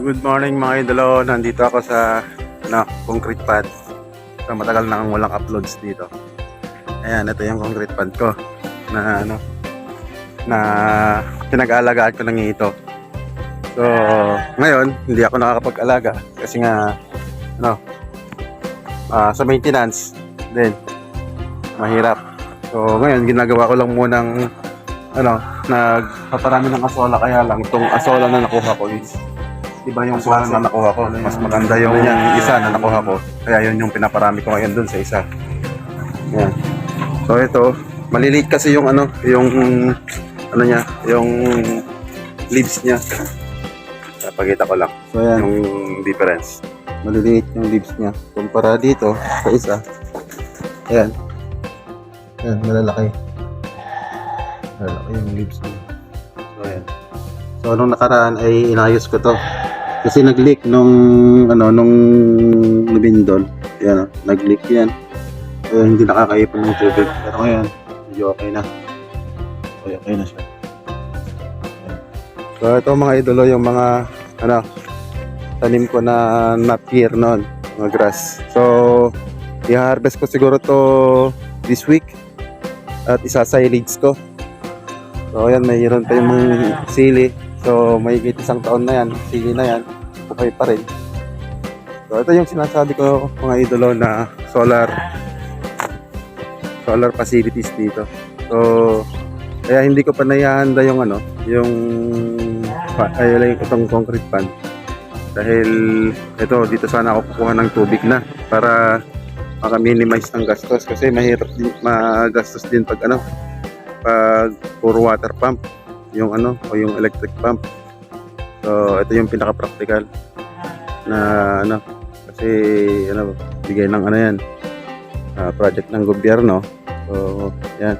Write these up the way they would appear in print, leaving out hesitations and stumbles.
Good morning mga idolo. Nandito ako sa concrete pad. So, matagal na akong walang uploads dito. Ayan, ito yung concrete pad ko na pinag-aalagaan ko ng ito. So, ngayon hindi ako nakakapag-alaga kasi nga sa maintenance din mahirap. So, ngayon ginagawa ko lang munang nagpaparami ng asola, kaya lang itong asola na nakuha ko is iba yung asola na nakuha ko. Mas maganda yung isa na nakuha ko. Kaya yun yung pinaparami ko ngayon dun sa isa. Yan. So ito, maliliit kasi yung yung leaves niya. Pakita ko lang. So yan yung difference. Maliliit yung leaves niya. Kumpara dito sa isa. Ayan. Ayan, malalaki. Malalaki yung leaves niya. So ayan. So nung nakaraan ay inayos ko to. Kasi nag-leak nung lumindol. Ayan, nag-leak yan. So hindi nakakaipon ng tubig. Pero ngayon, medyo okay na. Okay na siya. Ayan. So ito mga idolo, yung mga tanim ko na napier noon, mga grass. So i-harvest ko siguro to this week at isa-silage ko. So ayan, mayroon pa yung mga sili. So may isang taon na yan, sili na yan, okay pa rin. So ito yung sinasabi ko mga idolo na solar facilities dito. So kaya hindi ko pa naihahanda yung itong concrete pan. Dahil ito, dito sana ako kukuha ng tubig na para maka-minimize ng gastos, kasi mahirap din, magastos din pag puro water pump yung o yung electric pump. So ito yung pinaka-practical na kasi bigay ng yan, project ng gobyerno. So yan,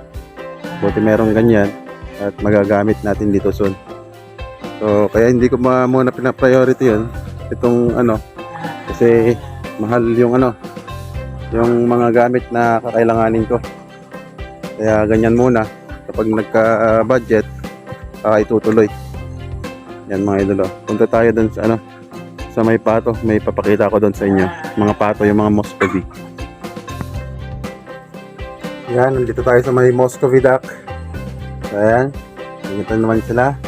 buti merong ganyan at magagamit natin dito soon. So kaya hindi ko muna pina-priority yun, itong kasi mahal yung yung mga gamit na kakailanganin ko. Kaya ganyan muna, kapag nagka-budget itutuloy. Yan mga idolo. Punta tayo dun sa may pato. May papakita ko dun sa inyo. Mga pato, yung mga Muscovy. Yan, nandito tayo sa may Muscovy duck. So ayan, ito naman sila.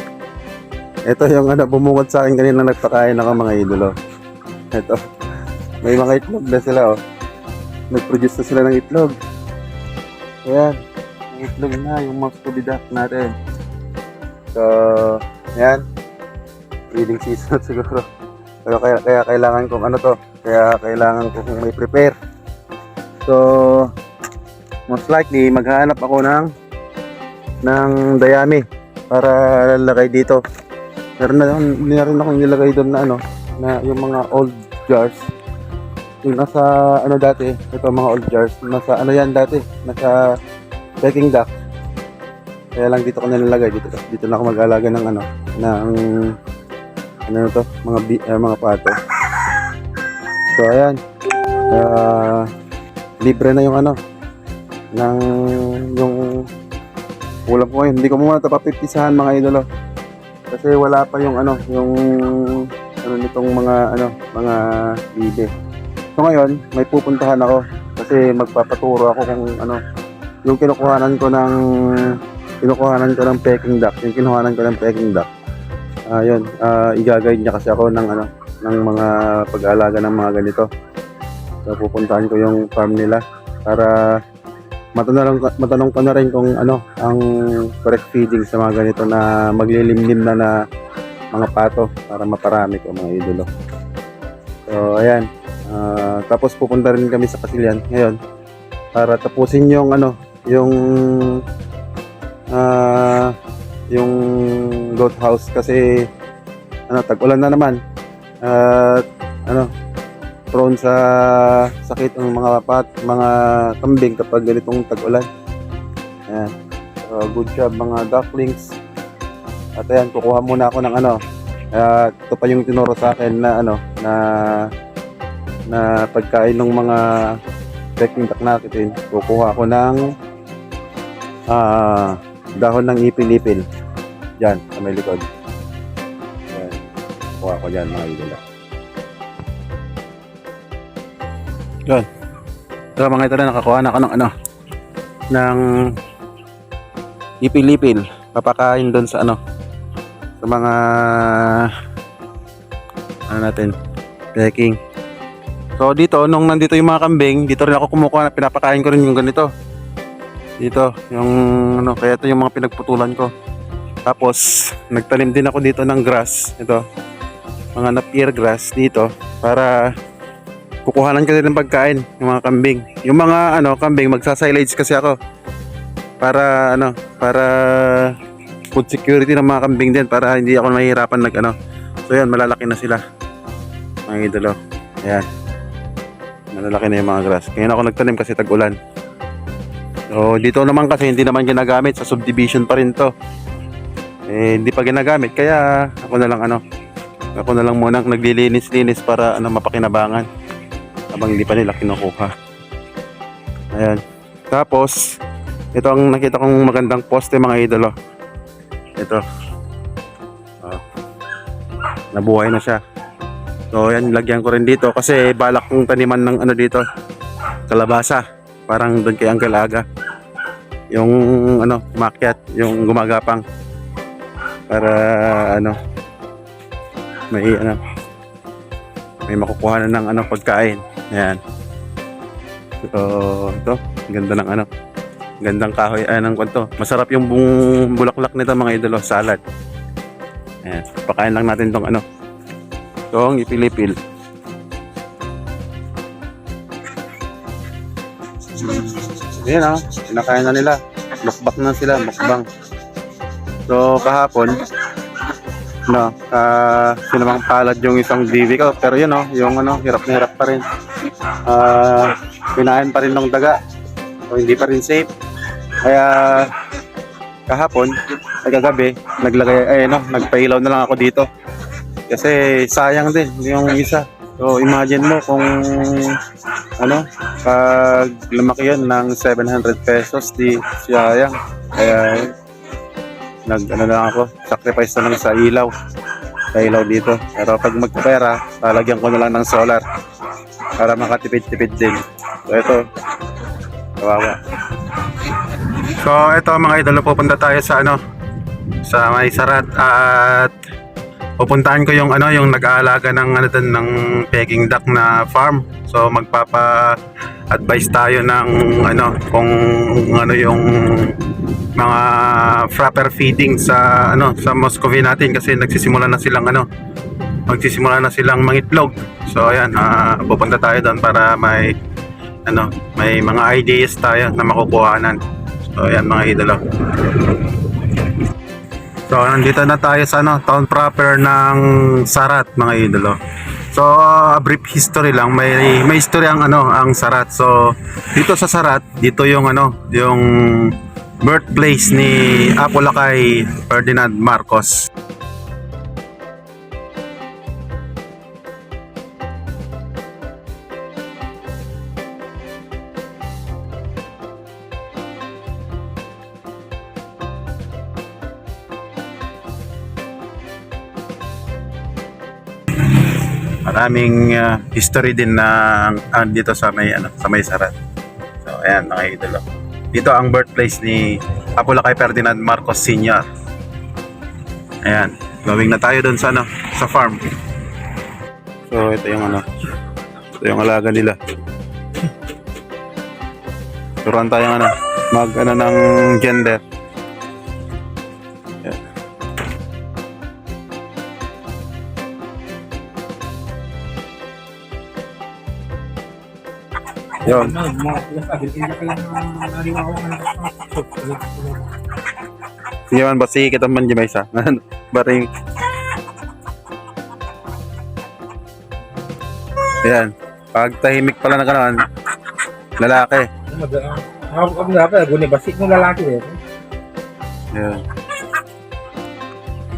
Ito yung bumungod sa akin kanina, nagpakain ako mga idolo. Ito, may mga itlog na sila nag-produce na sila ng itlog. Ayan, yung itlog na, yung Muscovy duck natin. So, ayan, breeding season siguro. Pero kaya kailangan kong kaya kailangan kong may prepare. So, most likely maghahanap ako ng dayami para lalagay dito. Meron na rin akong nilagay doon na yung mga old jars. Yung nasa dati, ito mga old jars, nasa yan dati, nasa baking duck. Kaya lang dito ko nilalagay, dito na ako mag-alaga ng mga pato. So ayan, libre na yung yung ulam ko ngayon. Hindi ko muna ito papiptisahan mga idolo, kasi wala pa yung nitong mga bibe. So ngayon may pupuntahan ako kasi magpapaturo ako kung yung kinukuhanan ko ng peking duck, i-guide niya kasi ako ng mga pag-aalaga ng mga ganito. So pupuntahan ko yung farm nila para matanong ko na rin kung ang correct feeding sa mga ganito na maglilimlim na mga pato para maparami ko mga idolo. So ayan, tapos pupunta rin kami sa Kasilyan ngayon para tapusin yung yung goat house, kasi tag-ulan na naman at prone sa sakit ng mga kambing kapag ganitong tag-ulan. Ayan. So, good job mga ducklings. At ayan, kukuha muna ako ng ito pa yung tinuro sa akin na pagkain ng mga peking duck natin. Kukuha ako ng dahon ng ipil-ipil. Diyan, sa may likod. Ayan. kuha ko dyan mga idolo. Yun. So mga idolo, nakakuha na ako ng ano, ng ipil-ipil. Papakain doon sa ano, sa mga ano natin, peking. So dito, nung nandito yung mga kambing, dito rin ako kumukuha, pinapakain ko rin yung ganito. Dito, yung ano, kaya ito yung mga pinagputulan ko. Tapos, nagtanim din ako dito ng grass. Ito, mga napier grass dito para kukuhanan ko din ng pagkain yung mga kambing. Yung mga ano, kambing, magsasilage kasi ako para ano, para food security ng mga kambing din, para hindi ako mahihirapan nag ano. So yan, malalaki na sila mga idolo. Ayan, malalaki na yung mga grass. Kaya ako nagtanim kasi tag-ulan. So dito naman kasi hindi naman ginagamit, sa subdivision pa rin to. Hindi pa ginagamit, kaya ako na lang muna naglilinis-linis para ano, mapakinabangan habang hindi pa nila kinukuha. Ayan. Tapos ito ang nakita kong magandang poste mga idolo. Ito. Nabuhay na siya. So yan, lagyan ko rin dito kasi balak kong taniman ng ano dito, kalabasa. Parang doon kay Uncle Aga. Yung ano, umakyat, yung gumagapang. Para ano, may makukuha na ng ano, pagkain. Ayan. So ito, ganda ng ano, gandang kahoy, ng kwanto. Masarap yung bulaklak nito mga idolo, salad. Ayan, pakain lang natin tong ano, tong ipilipil. Ayan o, pinakain na nila. Mukbang na sila, mukbang. So kahapon, no, sinamang palad yung isang bibi ko. Pero yun o, yung ano, hirap na hirap pa rin. Pinain pa rin ng daga. So hindi pa rin safe. Kaya kahapon, kagabi, nagpailaw na lang ako dito. Kasi sayang din yung isa. So imagine mo kung ano, pag lumaki yun ng 700 pesos, di sayang. Kaya ano lang ako, sacrifice na lang sa ilaw. Sa ilaw dito. Pero pag magpapera, lalagyan ko na lang ng solar para makatipid-tipid din. So ito, kawawa. So ito mga idolo, pupunta tayo sa ano, sa may Sarat, at pupuntahan ko yung ano, yung nag-aalaga ng ano din, ng peking duck na farm. So magpapa-advise tayo ng ano, kung ano yung mga proper feeding sa ano, sa Muscovy natin, kasi magsisimula na silang mangitlog. So ayan, pupunta tayo doon para may ano, may mga ideas tayo na makukuhanan. So ayan mga idolo. So nandito na tayo sa ano, town proper ng Sarat mga idolo. So a brief history lang, may history ang ano, ang Sarat. So dito sa Sarat, dito yung ano, yung birthplace ni Apo Lakay Ferdinand Marcos. Maraming history din na dito sa may ano, sa may Sarat. So ayan mga idolo. Dito ang birthplace ni Apo Lakay Ferdinand Marcos Sr. Ayan, going na tayo doon sa ano, sa farm. So ito yung ano, ito yung alaga nila. Turuan tayo ano, mag ano ng gender. Ayan. Yun. Sige man, basi kita man di may isa. Baring. Yan. Pag tahimik pala na gano'n, lalaki. Ako dapat guni basik ng lalaki eh. Yan.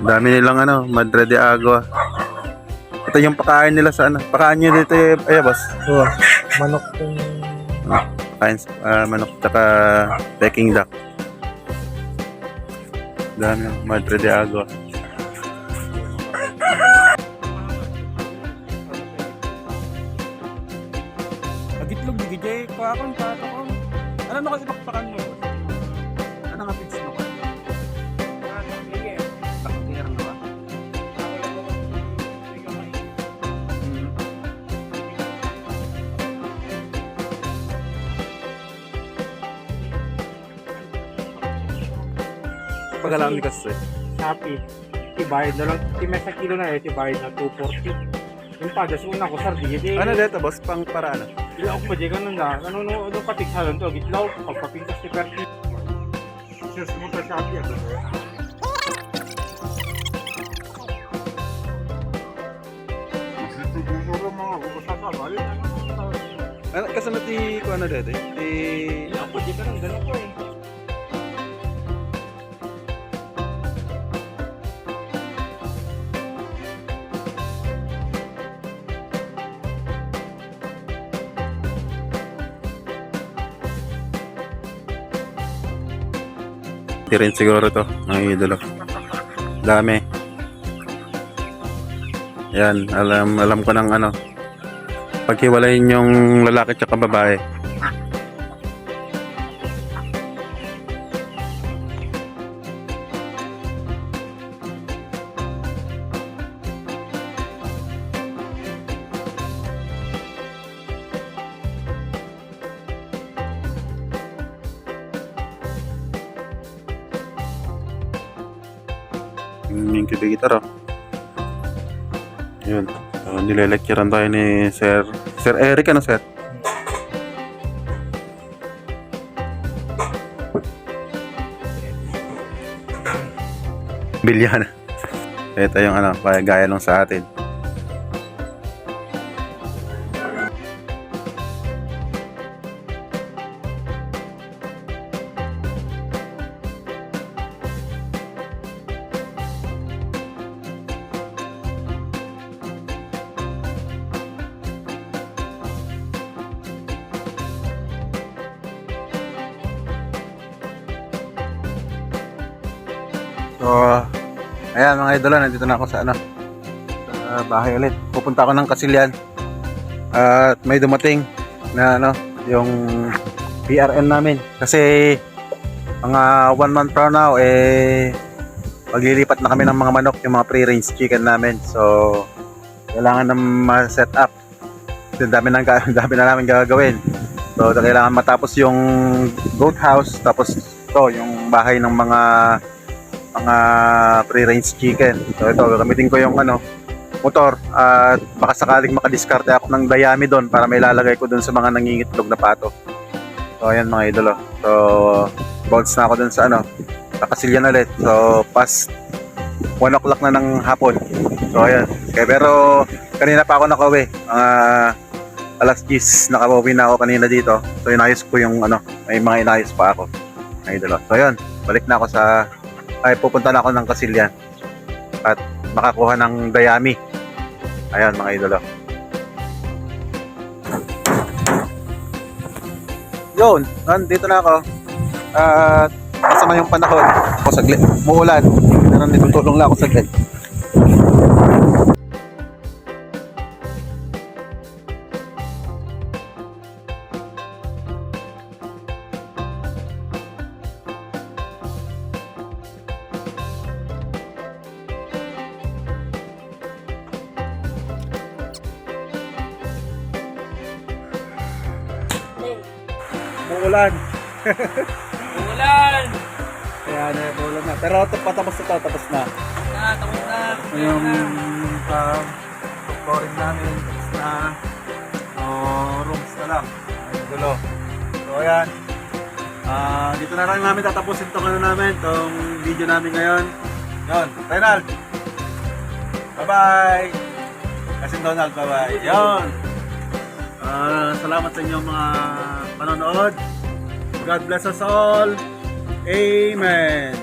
Dami nilang ano, Madre de Agua. Ito yung pakain nila sa ano. Pakain nyo dito ay boss. So, manok yung Kain manok tsaka peking duck. Dami, Madre de Agua. pag-alam ni kasi. Shopee. Ibayad na lang. May sa kilo na ibayad na 240. Yung padas una ko sardi. Ano dito boss? Pang para ano? Ilaw ko pa dyan ganun na. Ano patigsalan to? Gitlaw. Pagpapintas ni Perti. Cheers mo sa Shopee. Ano kasunod ti ko ano dito? Ilaw ko dyan ganun. Ganun ko eh. Di rin siguro to, mga idolo. Dami. Yan, alam ko ng ano. Paghiwalayin yung lalaki at babae. Yung incubator, oh. Yun. Nile-lecturean tayo ni Sir Eric, ano sir? Bilyan. Ito yung ano, gaya nung sa atin. So, ayan mga idolo, nandito na ako sa ano, sa bahay ulit. Pupunta ako ng Kasilyan. At may dumating na ano, yung PRN namin. Kasi mga 1 month from now, maglilipat na kami ng mga manok, yung mga free-range chicken namin. So, kailangan na ma-set up. Dami na namin gagawin. So, kailangan matapos yung goat house, tapos ito, yung bahay ng mga free-range chicken. So ito, gamitin ko yung ano, motor at baka sakaling makadiskarte ako ng dayami doon para may lalagay ko doon sa mga nangingitlog na pato. So ayan mga idolo. So bounce na ako doon sa ano, Kasilyan ulit. So past 1 o'clock na ng hapon. So ayan. Okay, pero kanina pa ako nakauwi. Alas 10 nakauwi na ako kanina dito. So inayos ko yung ano, may mga inayos pa ako. Mga idolo. So ayan, balik na ako pupunta na ako ng Kasilyan at makakuha ng dayami. Ayan mga idolo. Yun, dito na ako. At masama yung panahon. Ako saglit, muulan. Pero nitutulong lang ako saglit. Umuulan. Umulan! Kaya umuulan na. Pero patapos na to, tapos na. Tapos na. Yung scoring namin, tapos na. Rooms na lang. Ay, gulo. So ayan. Dito na lang namin tatapusin itong ano namin, itong video namin ngayon. Yun, Renald. Bye-bye. Kasing Donald, bye-bye. Yun. Salamat sa inyong mga panonood. God bless us all. Amen.